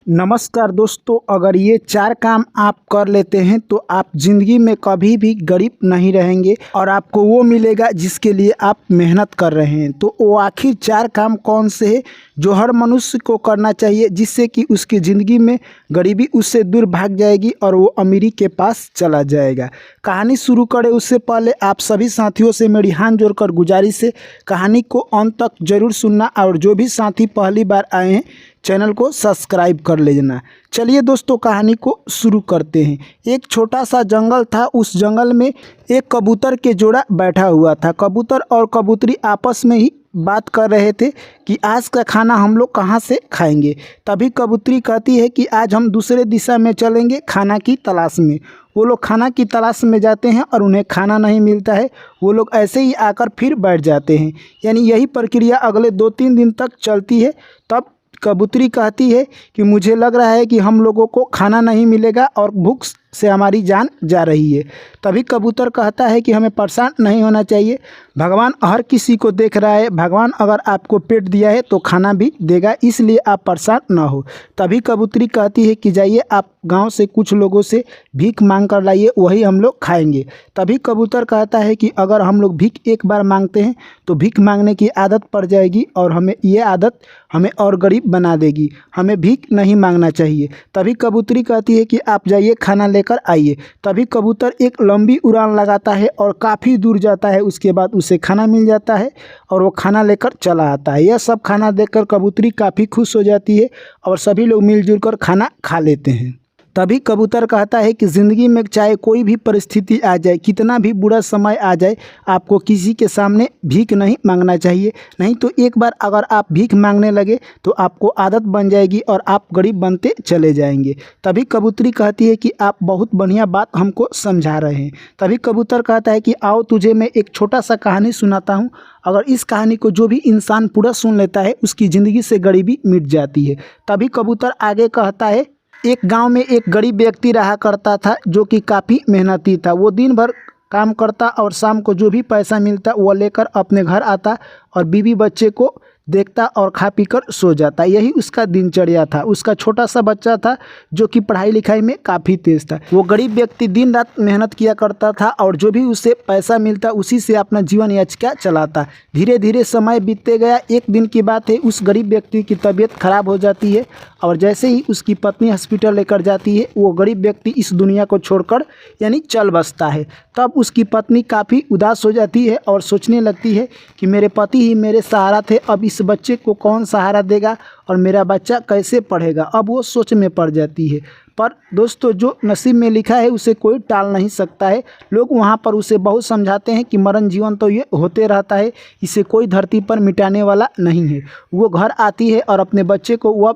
नमस्कार दोस्तों, अगर ये 4 काम आप कर लेते हैं तो आप ज़िंदगी में कभी भी गरीब नहीं रहेंगे और आपको वो मिलेगा जिसके लिए आप मेहनत कर रहे हैं। तो वो आखिर 4 काम कौन से हैं जो हर मनुष्य को करना चाहिए, जिससे कि उसकी ज़िंदगी में गरीबी उससे दूर भाग जाएगी और वो अमीरी के पास चला जाएगा। कहानी शुरू करें उससे पहले आप सभी साथियों से मेरी हाथ जोड़कर गुजारिश है, कहानी को अंत तक ज़रूर सुनना और जो भी साथी पहली बार आए हैं चैनल को सब्सक्राइब कर लेना। चलिए दोस्तों, कहानी को शुरू करते हैं। एक छोटा सा जंगल था। उस जंगल में एक कबूतर के जोड़ा बैठा हुआ था। कबूतर और कबूतरी आपस में ही बात कर रहे थे कि आज का खाना हम लोग कहाँ से खाएंगे। तभी कबूतरी कहती है कि आज हम दूसरे दिशा में चलेंगे खाना की तलाश में। वो लोग खाना की तलाश में जाते हैं और उन्हें खाना नहीं मिलता है। वो लोग ऐसे ही आकर फिर बैठ जाते हैं। यानी यही प्रक्रिया अगले 2-3 दिन तक चलती है। तब कबूतरी कहती है कि मुझे लग रहा है कि हम लोगों को खाना नहीं मिलेगा और भूख से हमारी जान जा रही है। तभी कबूतर कहता है कि हमें परेशान नहीं होना चाहिए, भगवान हर किसी को देख रहा है। भगवान अगर आपको पेट दिया है तो खाना भी देगा, इसलिए आप परेशान ना हो। तभी कबूतरी कहती है कि जाइए आप गांव से कुछ लोगों से भीख मांग कर लाइए, वही हम लोग खाएंगे। तभी कबूतर कहता है कि अगर हम लोग भीख एक बार मांगते हैं तो भीख मांगने की आदत पड़ जाएगी और हमें ये आदत हमें और गरीब बना देगी। हमें भीख नहीं मांगना चाहिए। तभी कबूतरी कहती है कि आप जाइए खाना लेकर आइए। तभी कबूतर एक लंबी उड़ान लगाता है और काफ़ी दूर जाता है। उसके बाद उसे खाना मिल जाता है और वो खाना लेकर चला आता है। यह सब खाना देखकर कबूतरी काफ़ी खुश हो जाती है और सभी लोग मिलजुल कर खाना खा लेते हैं। तभी कबूतर कहता है कि ज़िंदगी में चाहे कोई भी परिस्थिति आ जाए, कितना भी बुरा समय आ जाए, आपको किसी के सामने भीख नहीं मांगना चाहिए। नहीं तो एक बार अगर आप भीख मांगने लगे तो आपको आदत बन जाएगी और आप गरीब बनते चले जाएंगे। तभी कबूतरी कहती है कि आप बहुत बढ़िया बात हमको समझा रहे हैं। तभी कबूतर कहता है कि आओ तुझे मैं एक छोटा सा कहानी सुनाता हूँ। अगर इस कहानी को जो भी इंसान पूरा सुन लेता है उसकी ज़िंदगी से गरीबी मिट जाती है। तभी कबूतर आगे कहता है, एक गांव में एक गरीब व्यक्ति रहा करता था जो कि काफ़ी मेहनती था। वो दिन भर काम करता और शाम को जो भी पैसा मिलता वो लेकर अपने घर आता और बीवी बच्चे को देखता और खा पी कर सो जाता। यही उसका दिनचर्या था। उसका छोटा सा बच्चा था जो कि पढ़ाई लिखाई में काफ़ी तेज़ था। वो गरीब व्यक्ति दिन रात मेहनत किया करता था और जो भी उसे पैसा मिलता उसी से अपना जीवन याचिका चलाता। धीरे धीरे समय बीतते गया। एक दिन की बात है, उस गरीब व्यक्ति की तबीयत खराब हो जाती है और जैसे ही उसकी पत्नी हॉस्पिटल लेकर जाती है वो गरीब व्यक्ति इस दुनिया को छोड़कर यानी चल बसता है। तब उसकी पत्नी काफ़ी उदास हो जाती है और सोचने लगती है कि मेरे पति ही मेरे सहारा थे, अब इस बच्चे को कौन सहारा देगा और मेरा बच्चा कैसे पढ़ेगा। अब वो सोच में पड़ जाती है। पर दोस्तों, जो नसीब में लिखा है उसे कोई टाल नहीं सकता है। लोग वहाँ पर उसे बहुत समझाते हैं कि मरण जीवन तो ये होते रहता है, इसे कोई धरती पर मिटाने वाला नहीं है। वो घर आती है और अपने बच्चे को वह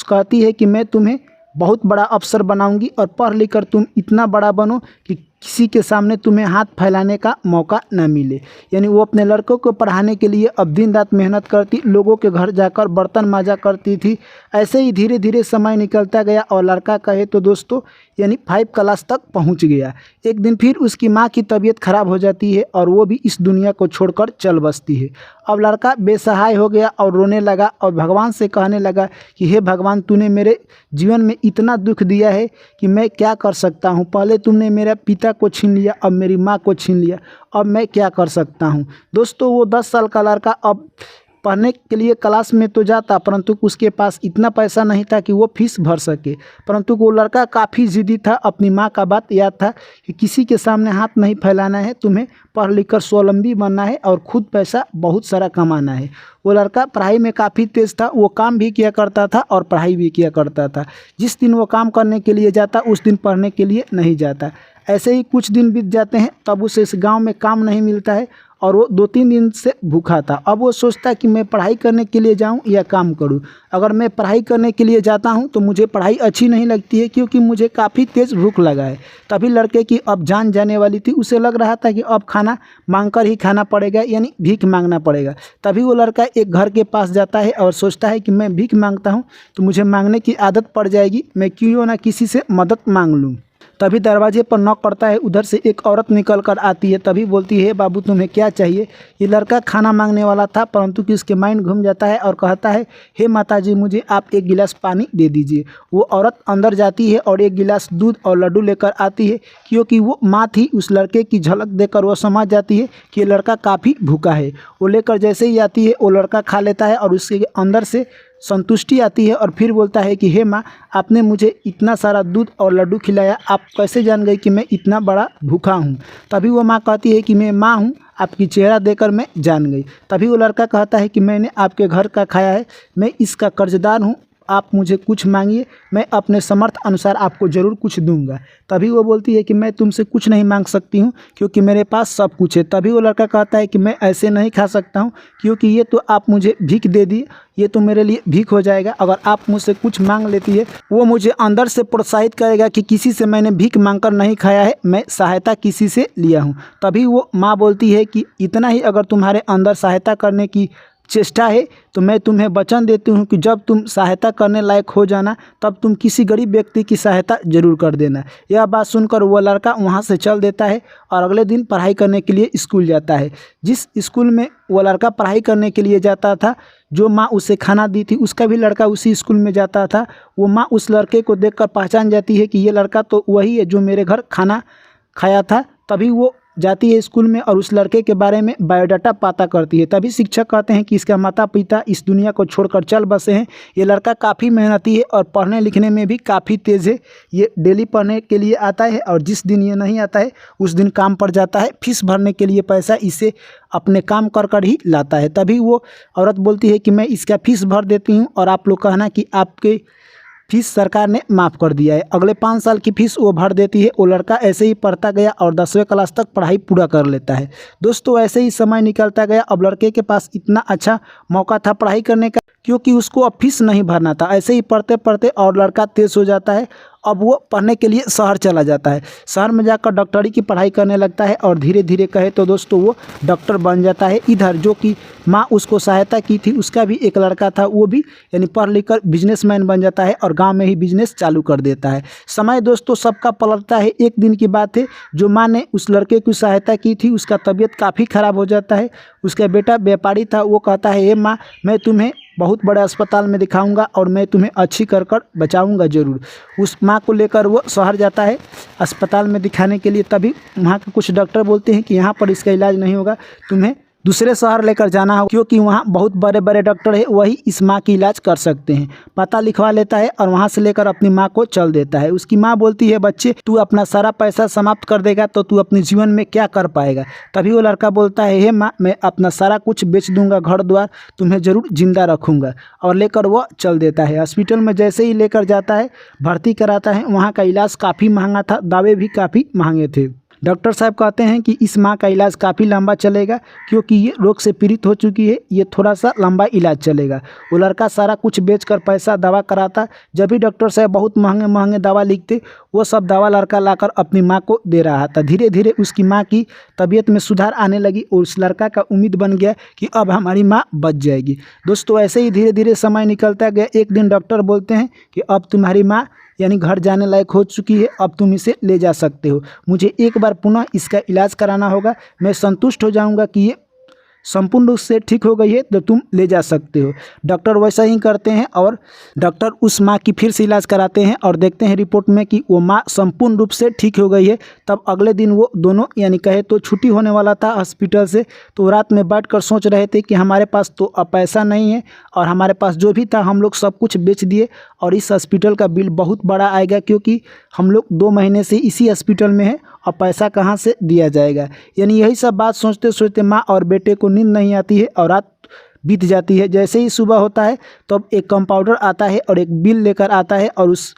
कहती है कि मैं तुम्हें बहुत बड़ा अफसर बनाऊंगी और पढ़ लिख कर तुम इतना बड़ा बनो कि किसी के सामने तुम्हें हाथ फैलाने का मौका न मिले। यानी वो अपने लड़कों को पढ़ाने के लिए अब दिन रात मेहनत करती, लोगों के घर जाकर बर्तन मांजा करती थी। ऐसे ही धीरे धीरे समय निकलता गया और लड़का कहे तो दोस्तों यानी 5 क्लास तक पहुंच गया। एक दिन फिर उसकी माँ की तबीयत खराब हो जाती है और वो भी इस दुनिया को छोड़कर चल बसती है। अब लड़का बेसहाय हो गया और रोने लगा और भगवान से कहने लगा कि हे भगवान, तूने मेरे जीवन में इतना दुख दिया है कि मैं क्या कर सकता हूँ। पहले तुमने मेरा पिता को छीन लिया, अब मेरी माँ को छीन लिया, अब मैं क्या कर सकता हूँ। दोस्तों, वो 10 साल का लड़का अब पढ़ने के लिए क्लास में तो जाता, परंतु उसके पास इतना पैसा नहीं था कि वो फीस भर सके। परंतु वो लड़का काफ़ी ज़िद्दी था। अपनी माँ का बात याद था कि किसी के सामने हाथ नहीं फैलाना है, तुम्हें पढ़ लिख कर स्वावलंबी बनना है और खुद पैसा बहुत सारा कमाना है। वो लड़का पढ़ाई में काफ़ी तेज़ था। वो काम भी किया करता था और पढ़ाई भी किया करता था। जिस दिन वो काम करने के लिए जाता उस दिन पढ़ने के लिए नहीं जाता। ऐसे ही कुछ दिन बीत जाते हैं। तब उसे इस गाँव में काम नहीं मिलता है और वो 2-3 दिन से भूखा था। अब वो सोचता है कि मैं पढ़ाई करने के लिए जाऊं या काम करूं। अगर मैं पढ़ाई करने के लिए जाता हूं तो मुझे पढ़ाई अच्छी नहीं लगती है, क्योंकि मुझे काफ़ी तेज़ भूख लगा है। तभी लड़के की अब जान जाने वाली थी। उसे लग रहा था कि अब खाना मांग कर ही खाना पड़ेगा, यानी भीख मांगना पड़ेगा। तभी वो लड़का एक घर के पास जाता है और सोचता है कि मैं भीख मांगता हूँ तो मुझे मांगने की आदत पड़ जाएगी, मैं क्यों ना किसी से मदद मांग लूँ। तभी दरवाजे पर नॉक पड़ता है। उधर से एक औरत निकल कर आती है। तभी बोलती है, बाबू तुम्हें क्या चाहिए। ये लड़का खाना मांगने वाला था, परंतु कि उसके माइंड घूम जाता है और कहता है, हे माताजी, मुझे आप एक गिलास पानी दे दीजिए। वो औरत अंदर जाती है और एक गिलास दूध और लड्डू लेकर आती है। क्योंकि वो माँ थी, उस लड़के की झलक देखकर वो समझ जाती है कि ये लड़का काफ़ी भूखा है। वो लेकर जैसे ही आती है, वो लड़का खा लेता है और उसके अंदर से संतुष्टि आती है और फिर बोलता है कि हे माँ, आपने मुझे इतना सारा दूध और लड्डू खिलाया, आप कैसे जान गई कि मैं इतना बड़ा भूखा हूँ। तभी वो माँ कहती है कि मैं माँ हूँ, आपकी चेहरा देखकर मैं जान गई। तभी वो लड़का कहता है कि मैंने आपके घर का खाया है, मैं इसका कर्जदार हूँ, आप मुझे कुछ मांगिए, मैं अपने समर्थ अनुसार आपको ज़रूर कुछ दूंगा। तभी वो बोलती है कि मैं तुमसे कुछ नहीं मांग सकती हूँ क्योंकि मेरे पास सब कुछ है। तभी वो लड़का कहता है कि मैं ऐसे नहीं खा सकता हूँ क्योंकि ये तो आप मुझे भीख दे दी, ये तो मेरे लिए भीख हो जाएगा। अगर आप मुझसे कुछ मांग लेती है, वो मुझे अंदर से प्रोत्साहित करेगा कि किसी से मैंने भीख मांगकर नहीं खाया है, मैं सहायता किसी से लिया हूँ। तभी वो माँ बोलती है कि इतना ही अगर तुम्हारे अंदर सहायता करने की चेष्टा है तो मैं तुम्हें वचन देती हूँ कि जब तुम सहायता करने लायक हो जाना, तब तुम किसी गरीब व्यक्ति की सहायता जरूर कर देना। यह बात सुनकर वो लड़का वहाँ से चल देता है और अगले दिन पढ़ाई करने के लिए स्कूल जाता है। जिस स्कूल में वो लड़का पढ़ाई करने के लिए जाता था, जो माँ उसे खाना दी थी, उसका भी लड़का उसी स्कूल में जाता था। वो माँ उस लड़के को देखकर पहचान जाती है कि ये लड़का तो वही है जो मेरे घर खाना खाया था। तभी वो जाती है स्कूल में और उस लड़के के बारे में बायोडाटा पता करती है। तभी शिक्षक कहते हैं कि इसका माता पिता इस दुनिया को छोड़कर चल बसे हैं। ये लड़का काफ़ी मेहनती है और पढ़ने लिखने में भी काफ़ी तेज़ है। ये डेली पढ़ने के लिए आता है और जिस दिन ये नहीं आता है उस दिन काम पर जाता है। फीस भरने के लिए पैसा इसे अपने काम कर कर ही लाता है। तभी वो औरत बोलती है कि मैं इसका फीस भर देती हूँ और आप लोग कहना कि आपके फीस सरकार ने माफ़ कर दिया है। अगले 5 साल की फीस वो भर देती है। वो लड़का ऐसे ही पढ़ता गया और 10वीं क्लास तक पढ़ाई पूरा कर लेता है। दोस्तों, ऐसे ही समय निकलता गया। अब लड़के के पास इतना अच्छा मौका था पढ़ाई करने का क्योंकि उसको अब फीस नहीं भरना था। ऐसे ही पढ़ते पढ़ते और लड़का तेज़ हो जाता है। अब वो पढ़ने के लिए शहर चला जाता है। शहर में जाकर डॉक्टरी की पढ़ाई करने लगता है और धीरे धीरे कहे तो दोस्तों वो डॉक्टर बन जाता है। इधर जो कि माँ उसको सहायता की थी, उसका भी एक लड़का था, वो भी यानी पढ़ लिख कर बिजनेसमैन बन जाता है और गांव में ही बिजनेस चालू कर देता है। समय दोस्तों सबका पलटता है। एक दिन की बात है, जो माँ ने उस लड़के की सहायता की थी उसका तबीयत काफ़ी ख़राब हो जाता है। उसका बेटा व्यापारी था, वो कहता है, हे माँ, मैं तुम्हें बहुत बड़े अस्पताल में दिखाऊंगा और मैं तुम्हें अच्छी कर कर बचाऊंगा ज़रूर। उस माँ को लेकर वो शहर जाता है अस्पताल में दिखाने के लिए। तभी वहाँ के कुछ डॉक्टर बोलते हैं कि यहाँ पर इसका इलाज नहीं होगा, तुम्हें दूसरे शहर लेकर जाना होगा क्योंकि वहाँ बहुत बड़े बड़े डॉक्टर हैं, वही इस माँ की इलाज कर सकते हैं। पता लिखवा लेता है और वहाँ से लेकर अपनी माँ को चल देता है। उसकी माँ बोलती है, बच्चे, तू अपना सारा पैसा समाप्त कर देगा तो तू अपने जीवन में क्या कर पाएगा। तभी वो लड़का बोलता है, हे माँ, मैं अपना सारा कुछ बेच दूंगा, घर द्वार, तुम्हें ज़रूर जिंदा रखूँगा। और लेकर वह चल देता है। हॉस्पिटल में जैसे ही लेकर जाता है, भर्ती कराता है। वहाँ का इलाज काफ़ी महंगा था, दावे भी काफ़ी महंगे थे। डॉक्टर साहब कहते हैं कि इस माँ का इलाज काफ़ी लंबा चलेगा क्योंकि ये रोग से पीड़ित हो चुकी है, ये थोड़ा सा लंबा इलाज चलेगा। वो लड़का सारा कुछ बेचकर पैसा दवा कराता। जब भी डॉक्टर साहब बहुत महंगे महंगे दवा लिखते, वो सब दवा लड़का लाकर अपनी माँ को दे रहा था। धीरे धीरे उसकी माँ की तबीयत में सुधार आने लगी और उस लड़का का उम्मीद बन गया कि अब हमारी माँ बच जाएगी। दोस्तों, ऐसे ही धीरे धीरे समय निकलता गया। एक दिन डॉक्टर बोलते हैं कि अब तुम्हारी माँ यानी घर जाने लायक हो चुकी है, अब तुम इसे ले जा सकते हो। मुझे एक बार पुनः इसका इलाज कराना होगा, मैं संतुष्ट हो जाऊंगा कि ये संपूर्ण रूप से ठीक हो गई है तो तुम ले जा सकते हो। डॉक्टर वैसा ही करते हैं और डॉक्टर उस माँ की फिर से इलाज कराते हैं और देखते हैं रिपोर्ट में कि वो माँ संपूर्ण रूप से ठीक हो गई है। तब अगले दिन वो दोनों यानी कहे तो छुट्टी होने वाला था हॉस्पिटल से, तो रात में बैठकर सोच रहे थे कि हमारे पास तो अब पैसा नहीं है और हमारे पास जो भी था हम लोग सब कुछ बेच दिए और इस हॉस्पिटल का बिल बहुत बड़ा आएगा क्योंकि हम लोग 2 महीने से इसी हॉस्पिटल में हैं और पैसा कहाँ से दिया जाएगा। यानी यही सब बात सोचते सोचते माँ और बेटे को नींद नहीं आती है और रात बीत जाती है। जैसे ही सुबह होता है तब एक कंपाउंडर आता है और एक बिल लेकर आता है और उस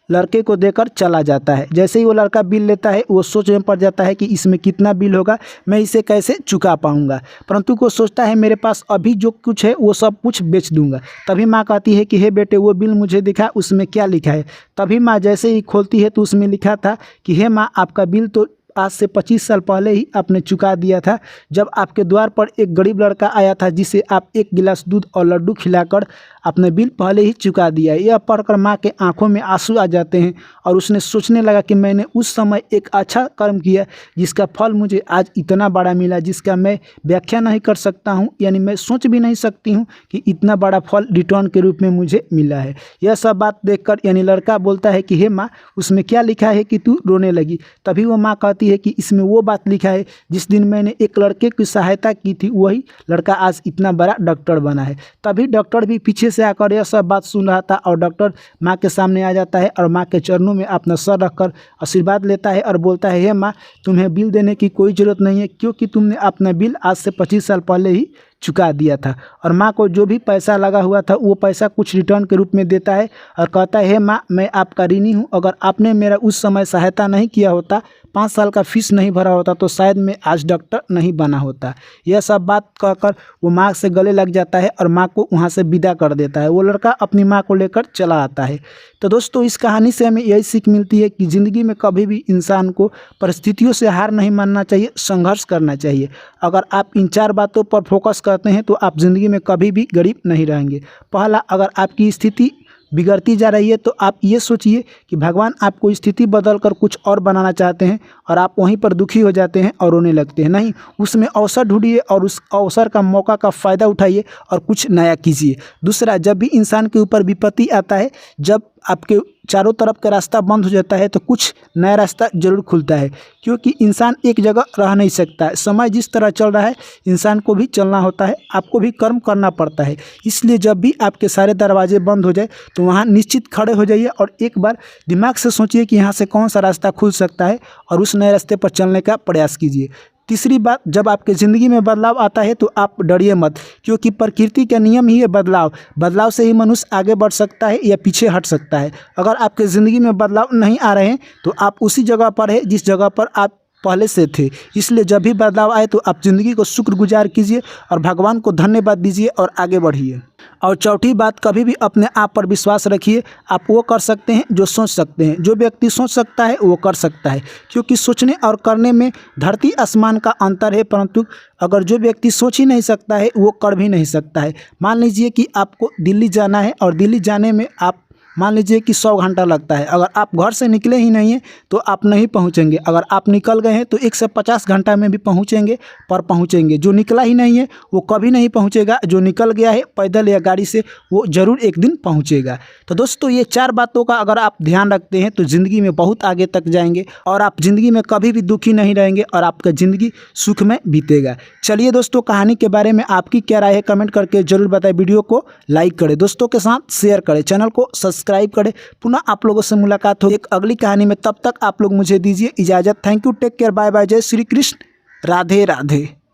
लड़के को देकर चला जाता है। जैसे ही वो लड़का बिल लेता है, वो सोच में पड़ जाता है कि इसमें कितना बिल होगा, मैं इसे कैसे चुका पाऊंगा। परंतु वो सोचता है मेरे पास अभी जो कुछ है वो सब कुछ बेच दूंगा। तभी माँ कहती है कि हे बेटे, वो बिल मुझे दिखा, उसमें क्या लिखा है। तभी माँ जैसे ही खोलती है तो उसमें लिखा था कि हे माँ, आपका बिल तो आज से 25 साल पहले ही आपने चुका दिया था, जब आपके द्वार पर एक गरीब लड़का आया था जिसे आप 1 गिलास दूध और लड्डू खिलाकर आपने बिल पहले ही चुका दिया। यह पढ़कर माँ के आंखों में आंसू आ जाते हैं और उसने सोचने लगा कि मैंने उस समय एक अच्छा कर्म किया जिसका फल मुझे आज इतना बड़ा मिला, जिसका मैं व्याख्या नहीं कर सकता हूँ, यानी मैं सोच भी नहीं सकती हूँ कि इतना बड़ा फल रिटर्न के रूप में मुझे मिला है। यह सब बात देखकर यानी लड़का बोलता है कि हे माँ, उसमें क्या लिखा है कि तू रोने लगी? तभी वो माँ कहती है कि इसमें वो बात लिखा है जिस दिन मैंने एक लड़के की सहायता की थी, वही लड़का आज इतना बड़ा डॉक्टर बना है। तभी डॉक्टर भी पीछे से आकर यह सब बात सुन रहा था और डॉक्टर माँ के सामने आ जाता है और माँ के चरणों में अपना सर रखकर आशीर्वाद लेता है और बोलता है, हे माँ, तुम्हें बिल देने की कोई ज़रूरत नहीं है, क्योंकि तुमने अपना बिल आज से 25 साल पहले ही चुका दिया था। और माँ को जो भी पैसा लगा हुआ था वो पैसा कुछ रिटर्न के रूप में देता है और कहता है, हे माँ, मैं आपका ऋणी हूँ, अगर आपने मेरा उस समय सहायता नहीं किया होता, 5 साल का फीस नहीं भरा होता, तो शायद मैं आज डॉक्टर नहीं बना होता। यह सब बात कहकर वो माँ से गले लग जाता है और माँ को वहाँ से विदा कर देता है। वो लड़का अपनी माँ को लेकर चला आता है। तो दोस्तों, इस कहानी से हमें यही सीख मिलती है कि ज़िंदगी में कभी भी इंसान को परिस्थितियों से हार नहीं मानना चाहिए, संघर्ष करना चाहिए। अगर आप इन 4 बातों पर फोकस करते हैं तो आप ज़िंदगी में कभी भी गरीब नहीं रहेंगे। पहला, अगर आपकी स्थिति बिगड़ती जा रही है तो आप ये सोचिए कि भगवान आपको स्थिति बदल कर कुछ और बनाना चाहते हैं और आप वहीं पर दुखी हो जाते हैं और रोने लगते हैं। नहीं, उसमें अवसर ढूंढिए और उस अवसर का मौका का फ़ायदा उठाइए और कुछ नया कीजिए। दूसरा, जब भी इंसान के ऊपर विपत्ति आता है, जब आपके चारों तरफ का रास्ता बंद हो जाता है, तो कुछ नया रास्ता जरूर खुलता है, क्योंकि इंसान एक जगह रह नहीं सकता है। समय जिस तरह चल रहा है, इंसान को भी चलना होता है, आपको भी कर्म करना पड़ता है। इसलिए जब भी आपके सारे दरवाजे बंद हो जाए तो वहाँ निश्चित खड़े हो जाइए और एक बार दिमाग से सोचिए कि यहाँ से कौन सा रास्ता खुल सकता है और उस नए रास्ते पर चलने का प्रयास कीजिए। तीसरी बात, जब आपके ज़िंदगी में बदलाव आता है तो आप डरिए मत, क्योंकि प्रकृति का नियम ही है बदलाव से ही मनुष्य आगे बढ़ सकता है या पीछे हट सकता है। अगर आपके ज़िंदगी में बदलाव नहीं आ रहे हैं तो आप उसी जगह पर है जिस जगह पर आप पहले से थे। इसलिए जब भी बदलाव आए तो आप ज़िंदगी को शुक्रगुजार कीजिए और भगवान को धन्यवाद दीजिए और आगे बढ़िए। और चौथी बात, कभी भी अपने आप पर विश्वास रखिए। आप वो कर सकते हैं जो सोच सकते हैं। जो व्यक्ति सोच सकता है वो कर सकता है, क्योंकि सोचने और करने में धरती आसमान का अंतर है। परंतु अगर जो व्यक्ति सोच ही नहीं सकता है वो कर भी नहीं सकता है। मान लीजिए कि आपको दिल्ली जाना है और दिल्ली जाने में आप मान लीजिए कि 100 घंटा लगता है। अगर आप घर से निकले ही नहीं हैं तो आप नहीं पहुंचेंगे। अगर आप निकल गए हैं तो 150 घंटा में भी पहुंचेंगे, पर पहुंचेंगे। जो निकला ही नहीं है वो कभी नहीं पहुंचेगा। जो निकल गया है पैदल या गाड़ी से, वो ज़रूर एक दिन पहुंचेगा। तो दोस्तों, ये 4 बातों का अगर आप ध्यान रखते हैं तो ज़िंदगी में बहुत आगे तक जाएंगे और आप ज़िंदगी में कभी भी दुखी नहीं रहेंगे और आपका ज़िंदगी सुख में बीतेगा। चलिए दोस्तों, कहानी के बारे में आपकी क्या राय है कमेंट करके ज़रूर बताएं। वीडियो को लाइक करें, दोस्तों के साथ शेयर करें, चैनल को सब्सक्राइब करें। पुनः आप लोगों से मुलाकात हो एक अगली कहानी में। तब तक आप लोग मुझे दीजिए इजाज़त। Thank you, take care, bye bye, जय श्री कृष्ण, राधे राधे।